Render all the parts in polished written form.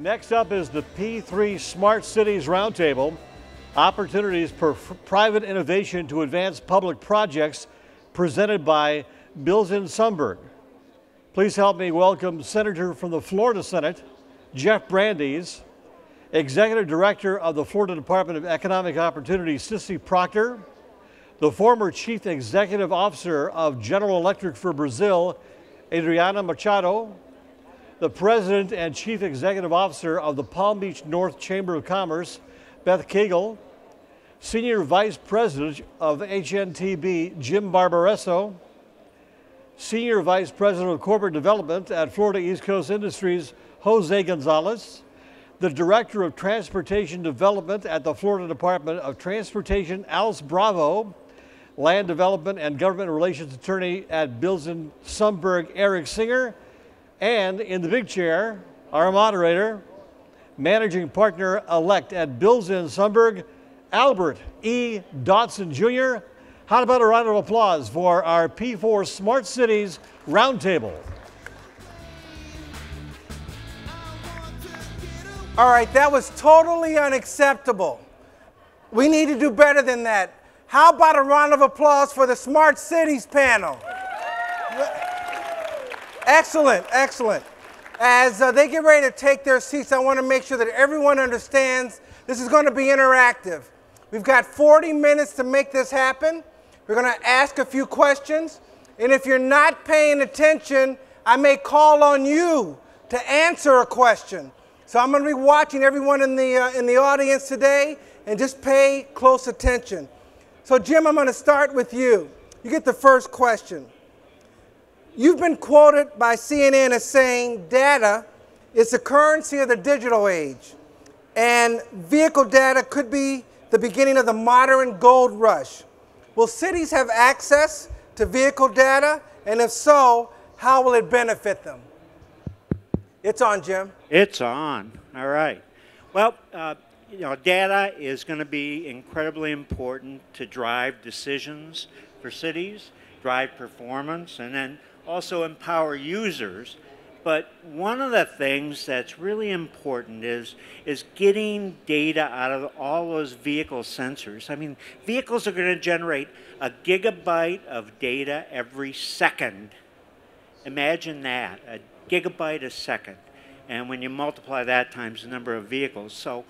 Next up is the P3 Smart Cities Roundtable, opportunities for private innovation to advance public projects, presented by Bilzen Sundberg. Please help me welcome Senator from the Florida Senate, Jeff Brandeis, Executive Director of the Florida Department of Economic Opportunity, Cissy Proctor, the former Chief Executive Officer of General Electric for Brazil, Adriana Machado, the President and Chief Executive Officer of the Palm Beach North Chamber of Commerce, Beth Kigel, Senior Vice President of HNTB, Jim Barbaresso, Senior Vice President of Corporate Development at Florida East Coast Industries, Jose Gonzalez, the Director of Transportation Development at the Florida Department of Transportation, Alice Bravo, Land Development and Government Relations Attorney at Bilzen Sundberg, Eric Singer, and in the big chair, our moderator, Managing Partner-elect at Bilzen Sundberg, Albert E. Dotson Jr. How about a round of applause for our P4 Smart Cities Roundtable? All right, that was totally unacceptable. We need to do better than that. How about a round of applause for the Smart Cities panel? Excellent, excellent. As they get ready to take their seats, I want to make sure that everyone understands this is going to be interactive. We've got 40 minutes to make this happen. We're going to ask a few questions, and if you're not paying attention, I may call on you to answer a question. So I'm going to be watching everyone in the audience today, and just pay close attention. So Jim, I'm going to start with you. You get the first question. You've been quoted by CNN as saying data is the currency of the digital age, and vehicle data could be the beginning of the modern gold rush. Will cities have access to vehicle data? And if so, how will it benefit them? It's on, Jim. It's on. All right. Well, data is going to be incredibly important to drive decisions for cities, drive performance, and then also empower users. But one of the things that's really important is getting data out of all those vehicle sensors. I mean, vehicles are going to generate a gigabyte of data every second. Imagine that, a gigabyte a second. And when you multiply that times the number of vehicles. So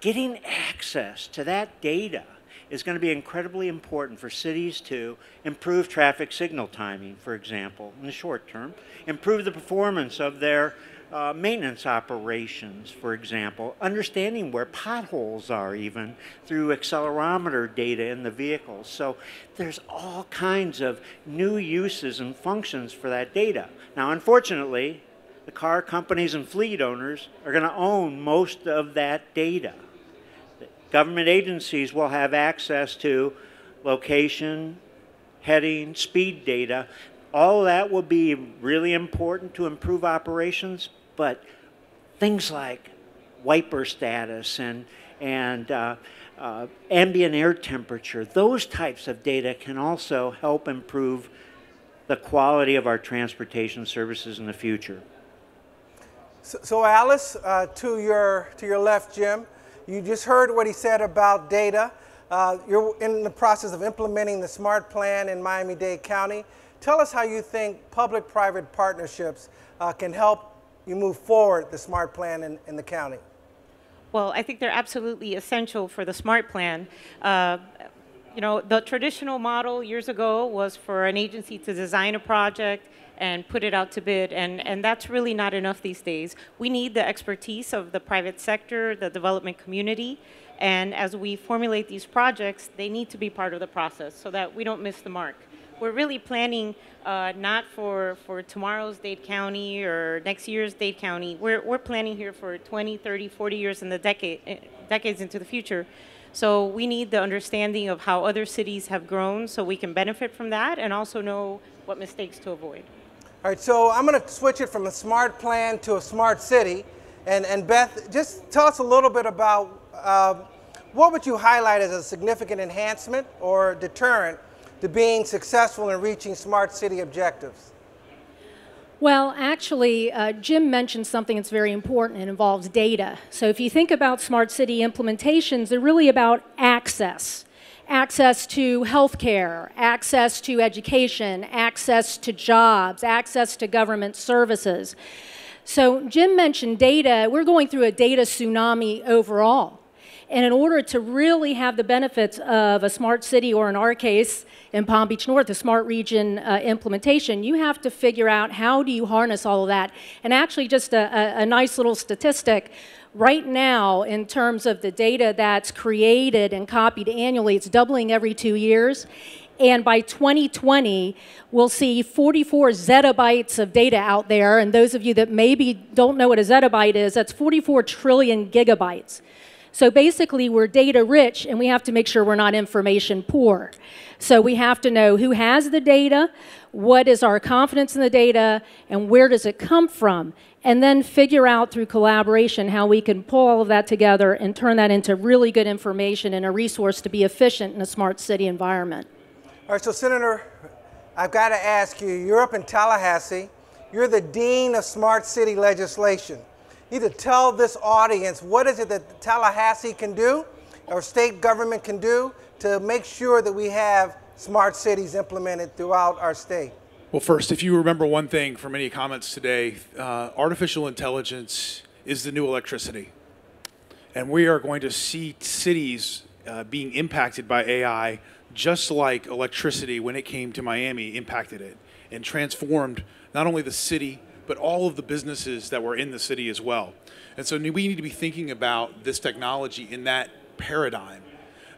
getting access to that data is going to be incredibly important for cities to improve traffic signal timing, for example, in the short term, improve the performance of their maintenance operations, for example, understanding where potholes are even through accelerometer data in the vehicles. So there's all kinds of new uses and functions for that data. Now, unfortunately, the car companies and fleet owners are going to own most of that data. Government agencies will have access to location, heading, speed data. All of that will be really important to improve operations, but things like wiper status and ambient air temperature, those types of data can also help improve the quality of our transportation services in the future. So Alice, to your left, Jim, you just heard what he said about data. You're in the process of implementing the SMART plan in Miami-Dade County. Tell us how you think public-private partnerships can help you move forward the SMART plan in the county. Well, I think they're absolutely essential for the SMART plan. The traditional model years ago was for an agency to design a project and put it out to bid, and that's really not enough these days. We need the expertise of the private sector, the development community, and as we formulate these projects, they need to be part of the process so that we don't miss the mark. We're really planning not for tomorrow's Dade County or next year's Dade County. We're planning here for 20, 30, 40 years in the decades into the future. So we need the understanding of how other cities have grown so we can benefit from that and also know what mistakes to avoid. All right, so I'm going to switch it from a SMART plan to a smart city. And Beth, just tell us a little bit about what would you highlight as a significant enhancement or deterrent to being successful in reaching smart city objectives? Well, actually, Jim mentioned something that's very important. It involves data. So if you think about smart city implementations, they're really about access. Access to healthcare, access to education, access to jobs, access to government services. So Jim mentioned data. We're going through a data tsunami overall. And in order to really have the benefits of a smart city, or in our case, in Palm Beach North, a smart region implementation, you have to figure out how do you harness all of that. And actually, just a nice little statistic, right now, in terms of the data that's created and copied annually, it's doubling every 2 years. And by 2020, we'll see 44 zettabytes of data out there. And those of you that maybe don't know what a zettabyte is, that's 44 trillion gigabytes. So basically, we're data rich, and we have to make sure we're not information poor. So we have to know who has the data, what is our confidence in the data, and where does it come from, and then figure out through collaboration how we can pull all of that together and turn that into really good information and a resource to be efficient in a smart city environment. All right, so Senator, I've got to ask you, you're up in Tallahassee. You're the Dean of Smart City Legislation. You need to tell this audience what is it that Tallahassee can do, or state government can do, to make sure that we have smart cities implemented throughout our state. Well, first, if you remember one thing from any comments today, artificial intelligence is the new electricity. And we are going to see cities being impacted by AI just like electricity, when it came to Miami, impacted it and transformed not only the city, but all of the businesses that were in the city as well. And so we need to be thinking about this technology in that paradigm.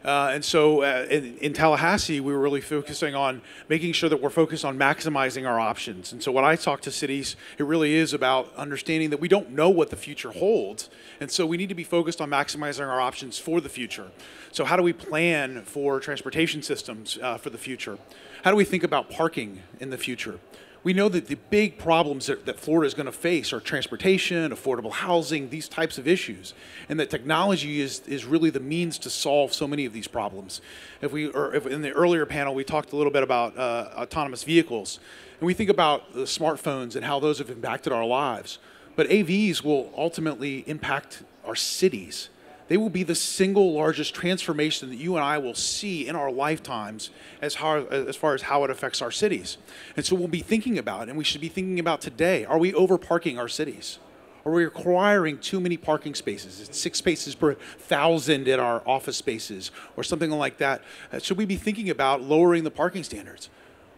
And so in Tallahassee, we were really focusing on making sure that we're focused on maximizing our options. And so when I talk to cities, it really is about understanding that we don't know what the future holds. And so we need to be focused on maximizing our options for the future. So how do we plan for transportation systems for the future? How do we think about parking in the future? We know that the big problems that Florida is going to face are transportation, affordable housing, these types of issues, and that technology is really the means to solve so many of these problems. If in the earlier panel, we talked a little bit about autonomous vehicles, and we think about the smartphones and how those have impacted our lives. But AVs will ultimately impact our cities. They will be the single largest transformation that you and I will see in our lifetimes as far as how it affects our cities. And so we'll be thinking about, and we should be thinking about today, are we over parking our cities? Are we requiring too many parking spaces? It's 6 spaces per 1,000 in our office spaces or something like that. Should we be thinking about lowering the parking standards?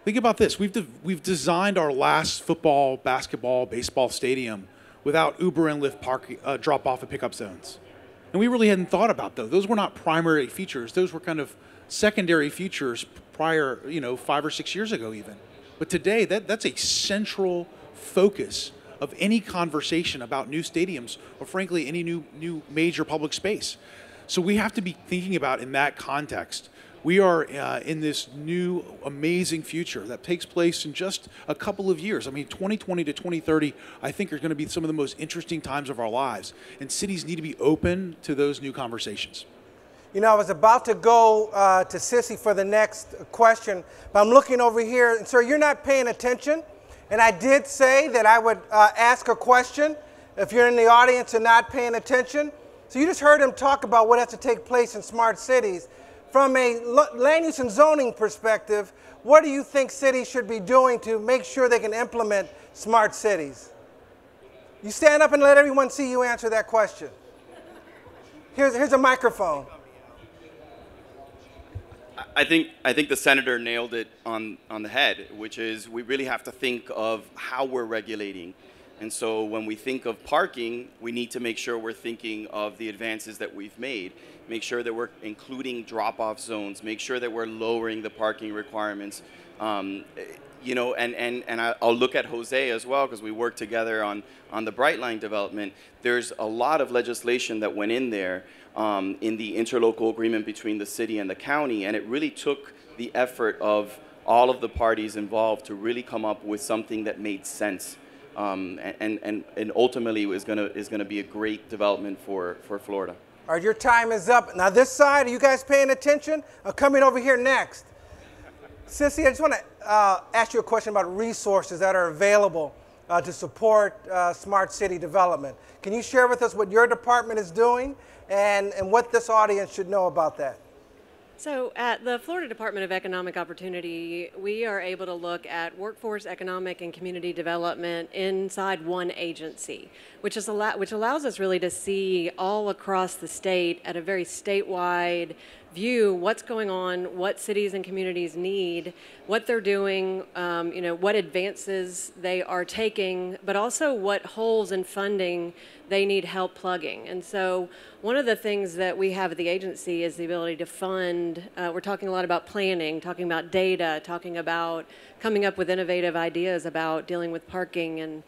Think about this. We've designed our last football, basketball, baseball stadium without Uber and Lyft drop-off and pickup zones. And we really hadn't thought about those. Those were not primary features. Those were kind of secondary features prior, 5 or 6 years ago even. But today, that's a central focus of any conversation about new stadiums or frankly, any new major public space. So we have to be thinking about in that context. We are in this new amazing future that takes place in just a couple of years. I mean, 2020 to 2030, I think are going to be some of the most interesting times of our lives. And cities need to be open to those new conversations. You know, I was about to go to Cissy for the next question, but I'm looking over here, and sir, you're not paying attention. And I did say that I would ask a question if you're in the audience and not paying attention. So you just heard him talk about what has to take place in smart cities. From a land use and zoning perspective, what do you think cities should be doing to make sure they can implement smart cities? You stand up and let everyone see you answer that question. Here's a microphone. I think the senator nailed it on the head, which is we really have to think of how we're regulating. And so when we think of parking, we need to make sure we're thinking of the advances that we've made. Make sure that we're including drop-off zones. Make sure that we're lowering the parking requirements. And I'll look at Jose as well because we work together on the Brightline development. There's a lot of legislation that went in there in the interlocal agreement between the city and the county, and it really took the effort of all of the parties involved to really come up with something that made sense. And ultimately is gonna be a great development for Florida. All right, your time is up. Now this side, are you guys paying attention? I'm coming over here next. Cissy, I just want to ask you a question about resources that are available to support smart city development. Can you share with us what your department is doing and what this audience should know about that? So at the Florida Department of Economic Opportunity, we are able to look at workforce, economic, and community development inside one agency, which allows us really to see all across the state at a very statewide view what's going on, what cities and communities need, what they're doing, what advances they are taking, but also what holes in funding they need help plugging. And so one of the things that we have at the agency is the ability to fund. We're talking a lot about planning, talking about data, talking about coming up with innovative ideas about dealing with parking and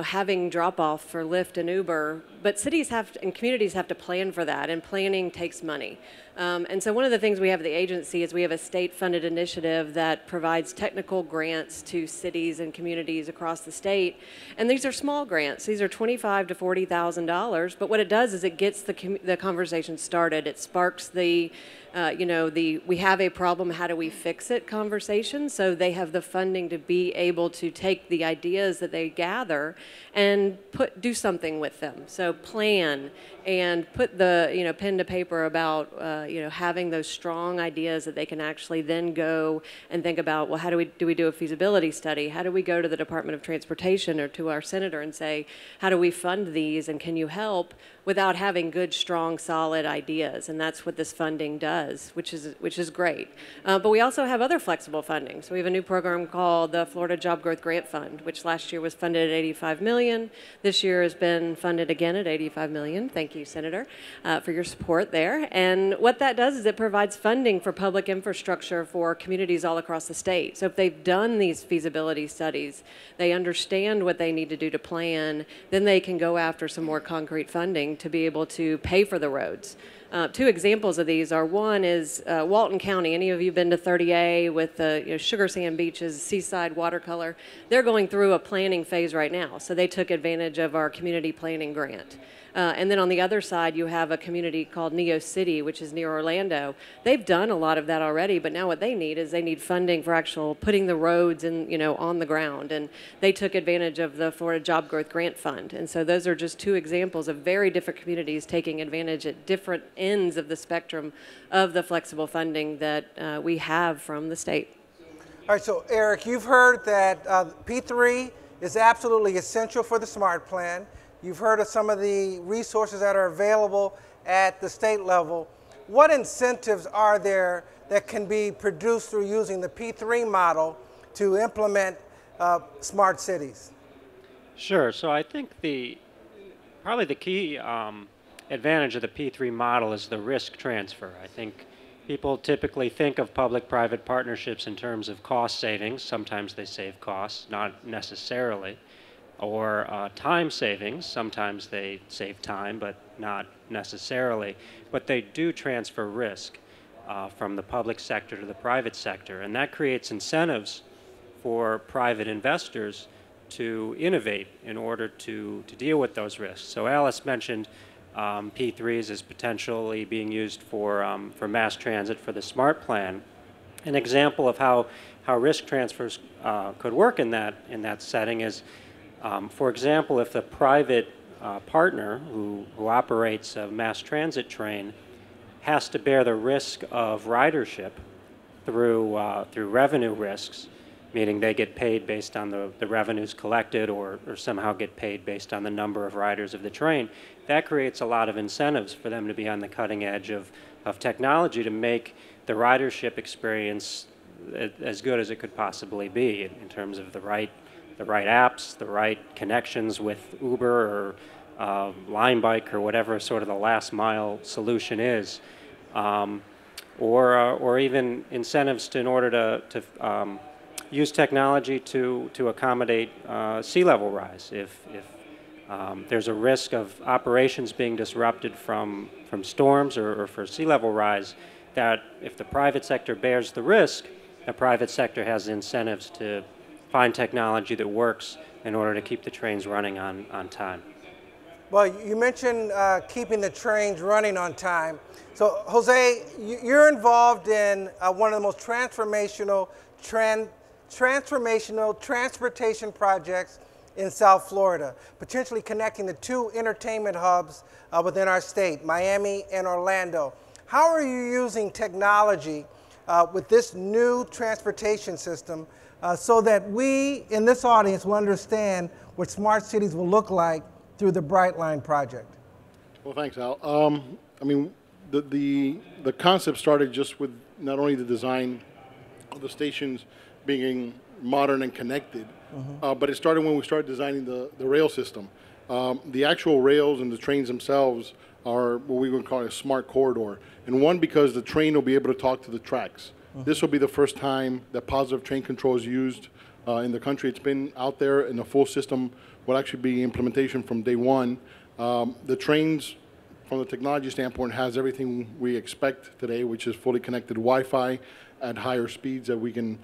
having drop-off for Lyft and Uber, but cities and communities have to plan for that, and planning takes money. And so one of the things we have at the agency is we have a state-funded initiative that provides technical grants to cities and communities across the state, and these are small grants. These are $25,000 to $40,000, but what it does is it gets the conversation started. It sparks the we have a problem, how do we fix it conversation, so they have the funding to be able to take the ideas that they gather and do something with them. So plan and put the pen to paper about having those strong ideas that they can actually then go and think about, well, how do we do a feasibility study? How do we go to the Department of Transportation or to our senator and say, how do we fund these and can you help, without having good, strong, solid ideas? And that's what this funding does, which is great. But we also have other flexible funding. So we have a new program called the Florida Job Growth Grant Fund, which last year was funded at $85 million. This year has been funded again at $85 million. Thank you, Senator, for your support there. And what that does is it provides funding for public infrastructure for communities all across the state. So if they've done these feasibility studies, they understand what they need to do to plan, then they can go after some more concrete funding to be able to pay for the roads. Two examples of these are, one is Walton County. Any of you been to 30A with the sugar sand beaches, seaside watercolor? They're going through a planning phase right now, so they took advantage of our community planning grant. And then on the other side, you have a community called Neo City, which is near Orlando. They've done a lot of that already, but now what they need is they need funding for actual putting the roads in, on the ground. And they took advantage of the Florida Job Growth Grant Fund. And so those are just two examples of very different communities taking advantage at different ends of the spectrum of the flexible funding that we have from the state. All right, so Eric, you've heard that P3 is absolutely essential for the SMART plan. You've heard of some of the resources that are available at the state level. What incentives are there that can be produced through using the P3 model to implement smart cities? Sure. So I think probably the key advantage of the P3 model is the risk transfer. I think people typically think of public-private partnerships in terms of cost savings. Sometimes they save costs, not necessarily. Or time savings. Sometimes they save time, but not necessarily. But they do transfer risk from the public sector to the private sector. And that creates incentives for private investors to innovate in order to deal with those risks. So Alice mentioned P3s as potentially being used for mass transit for the SMART plan. An example of how risk transfers could work in that setting is, for example, if the private partner who operates a mass transit train has to bear the risk of ridership through revenue risks, meaning they get paid based on the revenues collected or somehow get paid based on the number of riders of the train, that creates a lot of incentives for them to be on the cutting edge of technology to make the ridership experience as good as it could possibly be in terms of the right apps, the right connections with Uber or Line Bike or whatever sort of the last mile solution is, or even incentives in order to use technology to accommodate sea level rise. If there's a risk of operations being disrupted from storms or for sea level rise, that if the private sector bears the risk, the private sector has incentives to find technology that works in order to keep the trains running on time. Well, you mentioned keeping the trains running on time. So, Jose, you're involved in one of the most transformational transportation projects in South Florida, potentially connecting the two entertainment hubs within our state, Miami and Orlando. How are you using technology with this new transportation system so that we in this audience will understand what smart cities will look like through the Brightline project? Well, thanks, Al. I mean, the concept started just with not only the design of the stations being modern and connected, but it started when we started designing the rail system. The actual rails and the trains themselves are what we would call a smart corridor. And one, because the train will be able to talk to the tracks. This will be the first time that positive train control is used in the country. It's been out there, and the full system will actually be implementation from day one. The trains, from the technology standpoint, has everything we expect today, which is fully connected Wi-Fi at higher speeds that we can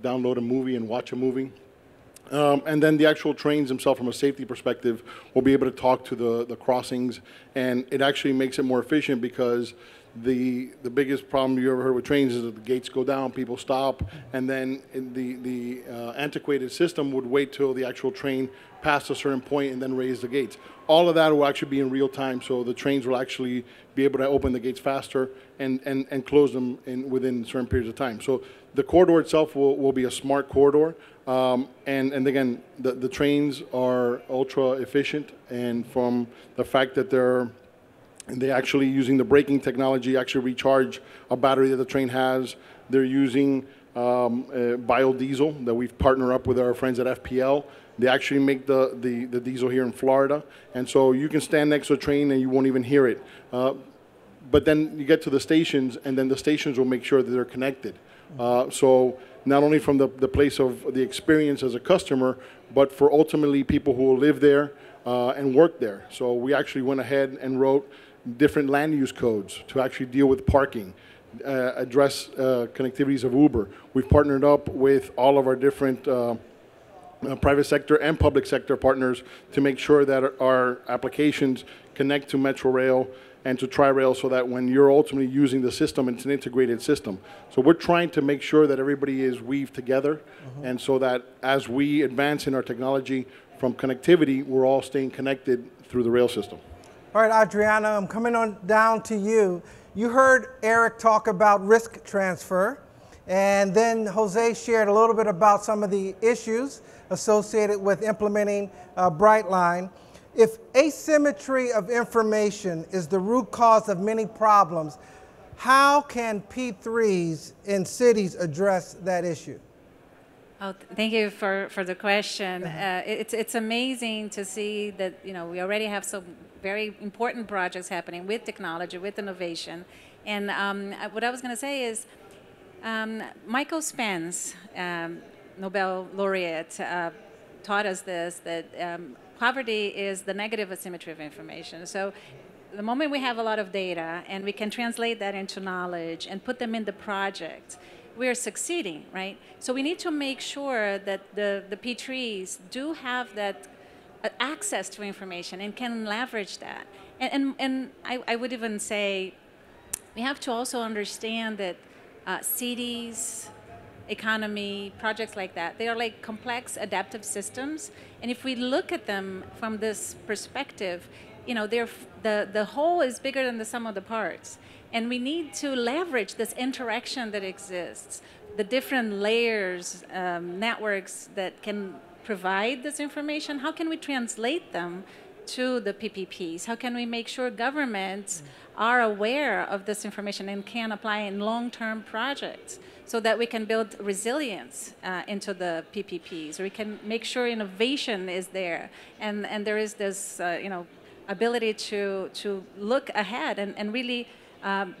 download a movie and watch a movie. And then the actual trains themselves, from a safety perspective, will be able to talk to the crossings, and it actually makes it more efficient because the biggest problem you ever heard with trains is that the gates go down, people stop, and then the antiquated system would wait till the actual train passed a certain point and then raise the gates. All of that will actually be in real time, so the trains will actually be able to open the gates faster and close them within certain periods of time. So the corridor itself will be a smart corridor. And again, the trains are ultra efficient, and from the fact that they actually using the braking technology, actually recharge a battery that the train has. They're using biodiesel that we've partnered up with our friends at FPL. They actually make the diesel here in Florida, and so you can stand next to a train and you won't even hear it. But then you get to the stations, and then the stations will make sure that they're connected. So not only from the place of the experience as a customer, but for ultimately people who will live there and work there. So we actually went ahead and wrote different land use codes to actually deal with parking, address connectivities of Uber. We've partnered up with all of our different private sector and public sector partners to make sure that our applications connect to Metro Rail and to Tri-Rail, so that when you're ultimately using the system, it's an integrated system. So we're trying to make sure that everybody is weaved together, and so that as we advance in our technology from connectivity, we're all staying connected through the rail system. All right, Adriana, I'm coming on down to you. You heard Eric talk about risk transfer, and then Jose shared a little bit about some of the issues associated with implementing Brightline. If asymmetry of information is the root cause of many problems, how can P3s in cities address that issue? Oh, thank you for the question. It's amazing to see that we already have some very important projects happening with technology, with innovation. And what I was going to say is Michael Spence, Nobel laureate, taught us this, that poverty is the negative asymmetry of information. So the moment we have a lot of data and we can translate that into knowledge and put them in the project, we're succeeding, right? So we need to make sure that the P3s do have that access to information and can leverage that. And I would even say we have to also understand that cities, economy, projects like that, they are like complex adaptive systems. And if we look at them from this perspective, the whole is bigger than the sum of the parts. And we need to leverage this interaction that exists, the different layers, networks that can provide this information. How can we translate them to the PPPs? How can we make sure governments are aware of this information and can apply in long-term projects so that we can build resilience into the PPPs? Or we can make sure innovation is there, and there is this ability to look ahead and really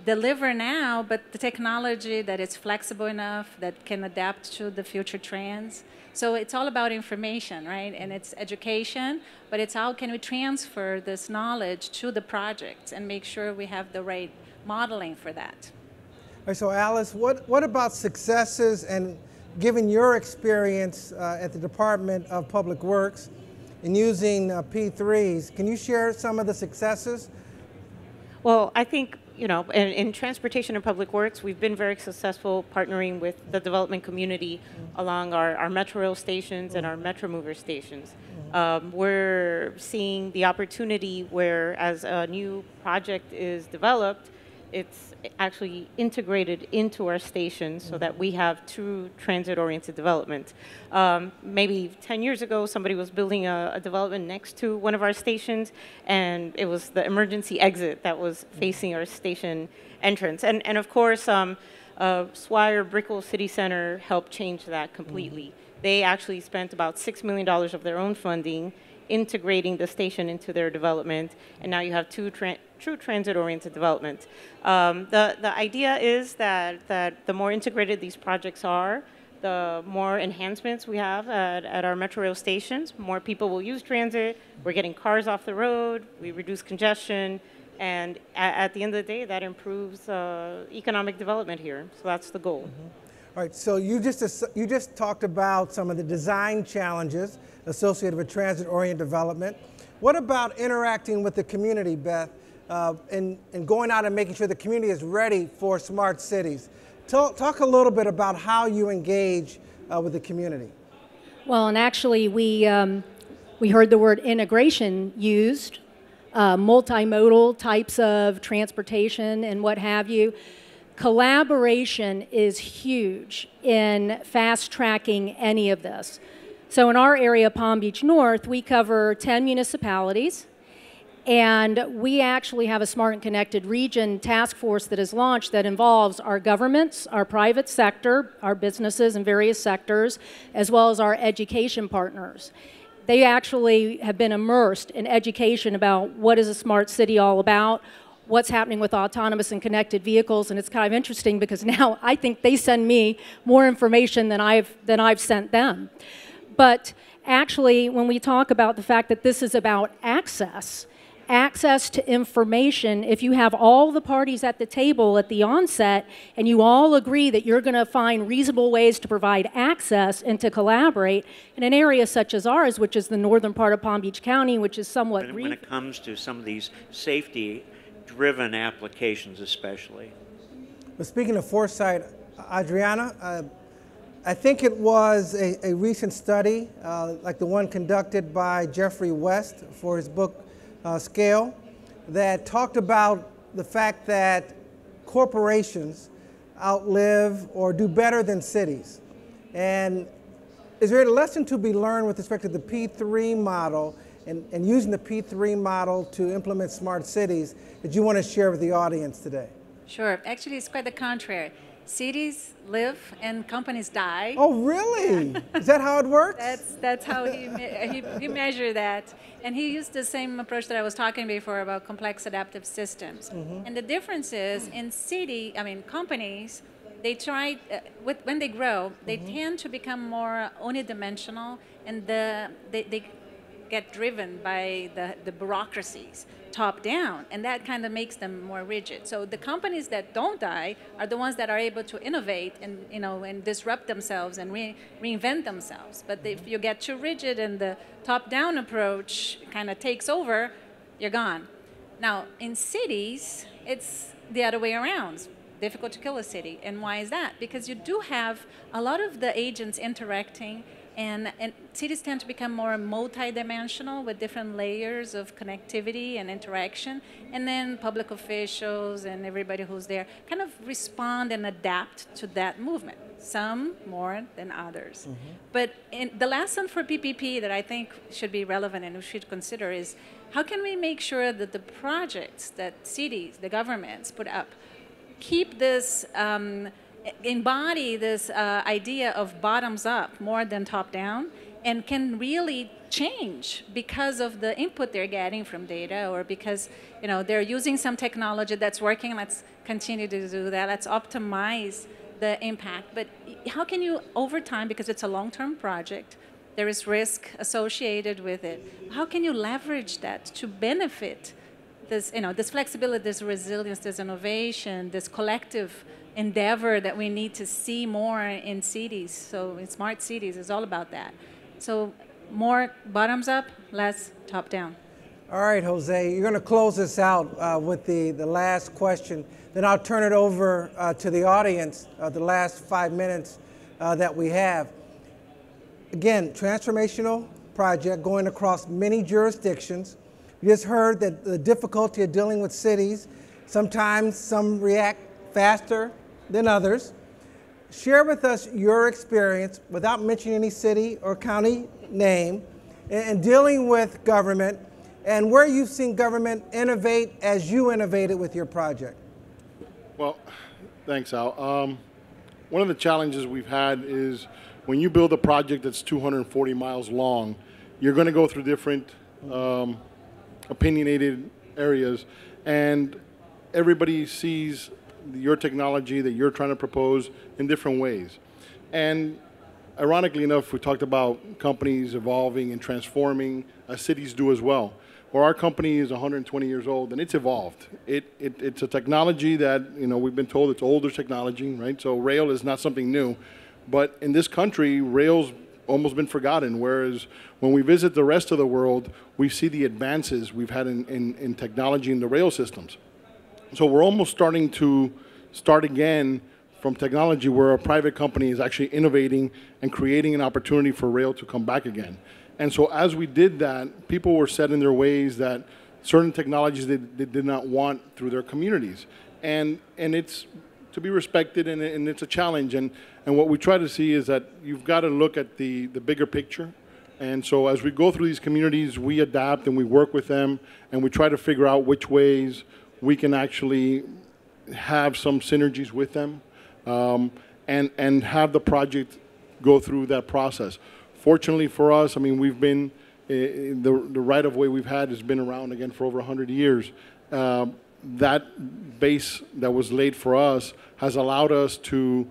deliver now, but the technology that is flexible enough, that can adapt to the future trends. So it's all about information, right? And it's education, but it's how can we transfer this knowledge to the projects and make sure we have the right modeling for that. All right, so Alice, what about successes, and given your experience at the Department of Public Works in using P3s, can you share some of the successes? Well, I think, you know, in transportation and public works, we've been very successful partnering with the development community along our metro rail stations and our metro mover stations. We're seeing the opportunity where, as a new project is developed, it's actually integrated into our stations so that we have true transit-oriented development. Maybe 10 years ago, somebody was building a development next to one of our stations, and it was the emergency exit that was facing our station entrance. And of course, Swire Brickell City Center helped change that completely. They actually spent about $6 million of their own funding integrating the station into their development, and now you have true transit-oriented development. The idea is that the more integrated these projects are, the more enhancements we have at our metro rail stations. More people will use transit. We're getting cars off the road. We reduce congestion. And at the end of the day, that improves economic development here. So that's the goal. All right, so you just talked about some of the design challenges associated with transit-oriented development. What about interacting with the community, Beth, and going out and making sure the community is ready for smart cities? Talk a little bit about how you engage with the community. Well, and actually we heard the word integration used, multimodal types of transportation and what have you. Collaboration is huge in fast-tracking any of this. So in our area, Palm Beach North, we cover 10 municipalities, and we actually have a Smart and Connected Region task force that is launched that involves our governments, our private sector, our businesses in various sectors, as well as our education partners. They actually have been immersed in education about what is a smart city all about, what's happening with autonomous and connected vehicles, and it's kind of interesting because now I think they send me more information than I've sent them. But actually, when we talk about the fact that this is about access to information, if you have all the parties at the table at the onset and you all agree that you're going to find reasonable ways to provide access and to collaborate in an area such as ours, which is the northern part of Palm Beach County, which is somewhat when it comes to some of these safety-driven applications especially. But speaking of foresight, Adriana, I think it was a recent study, like the one conducted by Jeffrey West for his book Scale, that talked about the fact that corporations outlive or do better than cities. And is there a lesson to be learned with respect to the P3 model and using the P3 model to implement smart cities that you want to share with the audience today? Sure. Actually, it's quite the contrary. Cities live and companies die. Oh, really? Is that how it works? That's how he measured that. And he used the same approach that I was talking before about complex adaptive systems. And the difference is in companies, they try, when they grow, they tend to become more unidimensional, and they get driven by the bureaucracies top down, and that kind of makes them more rigid. So the companies that don't die are the ones that are able to innovate and disrupt themselves and reinvent themselves. But if you get too rigid and the top down approach kind of takes over, you're gone. Now in cities, it's the other way around. It's difficult to kill a city. And why is that? Because you do have a lot of the agents interacting, and cities tend to become more multi-dimensional with different layers of connectivity and interaction. And then public officials and everybody who's there kind of respond and adapt to that movement, some more than others. But the lesson for PPP that I think should be relevant and we should consider is how can we make sure that the projects that cities, the governments put up, keep this embody this idea of bottoms up more than top down, and can really change because of the input they're getting from data, or because they're using some technology that's working. Let's continue to do that. Let's optimize the impact. But how can you, over time, because it's a long-term project, there is risk associated with it. How can you leverage that to benefit this, this flexibility, this resilience, this innovation, this collective endeavor that we need to see more in cities? So in smart cities, it's all about that. So more bottoms up, less top down. All right, Jose, you're going to close this out with the last question. Then I'll turn it over to the audience, the last 5 minutes that we have. Again, transformational project going across many jurisdictions. We just heard that the difficulty of dealing with cities, sometimes some react faster than others. Share with us your experience, without mentioning any city or county name, in dealing with government and where you've seen government innovate as you innovated with your project. Well, thanks, Al. One of the challenges we've had is when you build a project that's 240 miles long, you're going to go through different opinionated areas, and everybody sees your technology that you're trying to propose in different ways. And ironically enough, we talked about companies evolving and transforming, as cities do as well. Well, our company is 120 years old, and it's evolved. It's a technology that, you know, we've been told it's older technology, right? So rail is not something new. But in this country, rail's almost been forgotten, whereas when we visit the rest of the world, we see the advances we've had in technology in the rail systems. So we're almost starting to start again from technology where a private company is actually innovating and creating an opportunity for rail to come back again. And so as we did that, people were set in their ways that certain technologies they did not want through their communities. And it's to be respected, and it's a challenge. And what we try to see is that you've got to look at the bigger picture. And so as we go through these communities, we adapt and we work with them, and we try to figure out which ways we can actually have some synergies with them, and have the project go through that process. Fortunately for us, I mean, we've been, the right-of-way we've had has been around again for over 100 years. That base that was laid for us has allowed us to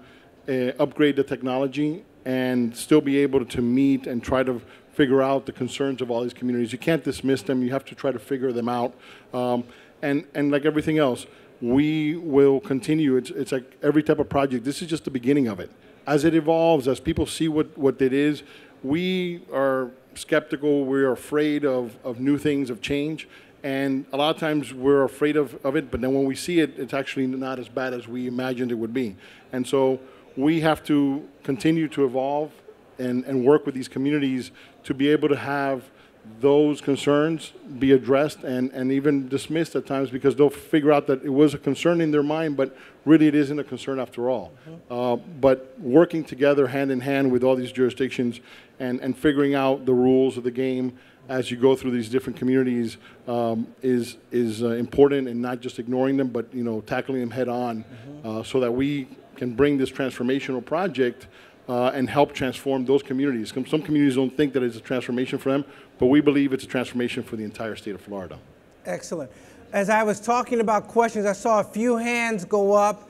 upgrade the technology and still be able to meet and try to figure out the concerns of all these communities. You can't dismiss them. You have to try to figure them out. And like everything else, we will continue. It's like every type of project. This is just the beginning of it. As it evolves, as people see what it is, we are skeptical. We're afraid of new things, of change. And a lot of times we're afraid of it, but then when we see it, it's actually not as bad as we imagined it would be. And so we have to continue to evolve and work with these communities to be able to have those concerns be addressed and even dismissed at times, because they'll figure out that it was a concern in their mind, but really it isn't a concern after all. But working together hand in hand with all these jurisdictions and figuring out the rules of the game as you go through these different communities is important, and not just ignoring them, but tackling them head on, so that we can bring this transformational project and help transform those communities. Some communities don't think that it's a transformation for them, but we believe it's a transformation for the entire state of Florida. Excellent. As I was talking about questions, I saw a few hands go up.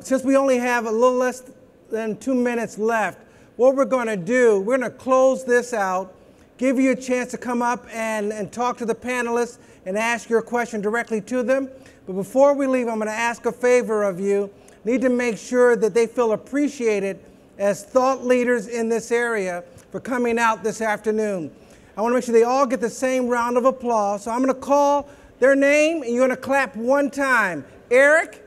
Since we only have a little less than 2 minutes left, what we're going to do, we're going to close this out, give you a chance to come up and talk to the panelists and ask your question directly to them. But before we leave, I'm going to ask a favor of you. Need to make sure that they feel appreciated as thought leaders in this area for coming out this afternoon. I want to make sure they all get the same round of applause. So I'm going to call their name, and you're going to clap one time. Eric,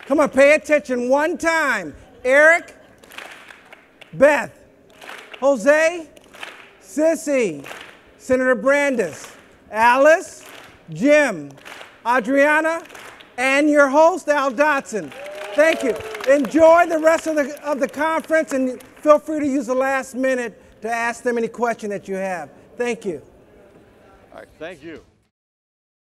come on, pay attention one time. Eric, Beth, Jose, Cissy, Senator Brandes, Alice, Jim, Adriana, and your host, Al Dotson. Thank you. Enjoy the rest of the conference, and feel free to use the last minute to ask them any question that you have. Thank you. All right, thank you.